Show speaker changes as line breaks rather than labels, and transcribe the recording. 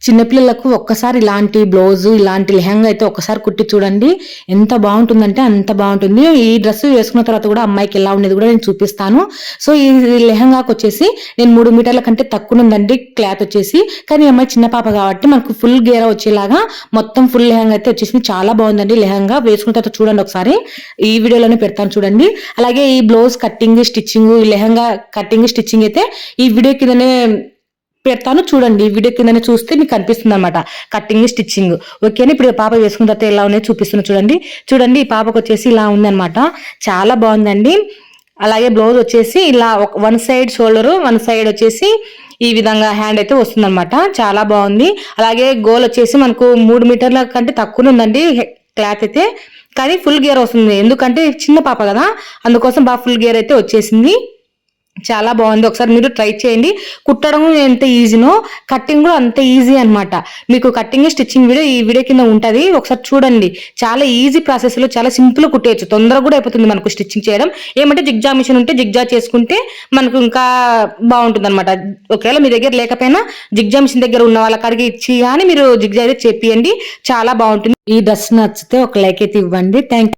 చిన్నపిల్లలకు ఒక్కసారి ఇలాంటి బ్లౌజు ఇలాంటి లెహంగా అయితే ఒక్కసారి కుట్టి చూడండి, ఎంత బాగుంటుందంటే అంత బాగుంటుంది. ఈ డ్రెస్ వేసుకున్న తర్వాత కూడా అమ్మాయికి ఎలా ఉండేది కూడా నేను చూపిస్తాను. సో ఈ లెహంగాకి వచ్చేసి నేను 3 మీటర్ల కంటే తక్కువ ఉందండి క్లాత్ వచ్చేసి. కానీ ఈ అమ్మాయి చిన్న పాప కాబట్టి మనకు ఫుల్ గేరా వచ్చేలాగా మొత్తం ఫుల్ లెహంగా అయితే వచ్చేసింది. చాలా బాగుందండి లెహంగా. వేసుకున్న తర్వాత చూడండి ఒకసారి, ఈ వీడియోలోనే పెడతాను చూడండి. అలాగే ఈ బ్లౌజ్ కట్టింగ్ స్టిచ్చింగ్, ఈ లెహంగా కట్టింగ్ స్టిచ్చింగ్ అయితే ఈ వీడియో కిందనే పెడతాను చూడండి. వీడియో కిందనే చూస్తే మీకు కనిపిస్తుంది అనమాట కట్టింగ్ స్టిచ్చింగ్. ఓకేనా? ఇప్పుడు పాప వేసుకున్న తర్వాత ఎలా ఉన్నాయో చూపిస్తున్నా చూడండి. చూడండి ఈ పాపకు వచ్చేసి ఇలా ఉంది అనమాట. చాలా బాగుందండి. అలాగే బ్లౌజ్ వచ్చేసి ఇలా one side shoulder, one side వచ్చేసి ఈ విధంగా హ్యాండ్ అయితే వస్తుందన్నమాట. చాలా బాగుంది. అలాగే గోల్ వచ్చేసి మనకు 3 మీటర్ల కంటే తక్కువ ఉందండి క్లాత్ అయితే. కానీ ఫుల్ గేర్ వస్తుంది, ఎందుకంటే చిన్న పాప కదా, అందుకోసం బాగా ఫుల్ గేర్ అయితే వచ్చేసింది. చాలా బాగుంది. ఒకసారి మీరు ట్రై చేయండి. కుట్టడం ఎంత ఈజీనో కట్టింగ్ కూడా అంత ఈజీ అనమాట. మీకు కట్టింగ్ స్టిచ్చింగ్ వీడియో ఈ వీడియో కింద ఉంటుంది, ఒకసారి చూడండి. చాలా ఈజీ ప్రాసెస్ లో చాలా సింపుల్ కుట్టేయచ్చు, తొందరగా కూడా అయిపోతుంది మనకు స్టిచ్చింగ్ చేయడం. ఏమంటే జిగ్జా మిషన్ ఉంటే జిగ్జా చేసుకుంటే మనకు ఇంకా బాగుంటుంది అనమాట. ఒకవేళ మీ దగ్గర లేకపోయినా జిగ్జా మిషన్ దగ్గర ఉన్న వాళ్ళ కాడికి ఇచ్చి కానీ మీరు జిగ్జా అయితే చేపియండి, చాలా బాగుంటుంది. ఈ డ్రెస్ నచ్చితే ఒక లైక్ అయితే ఇవ్వండి. థ్యాంక్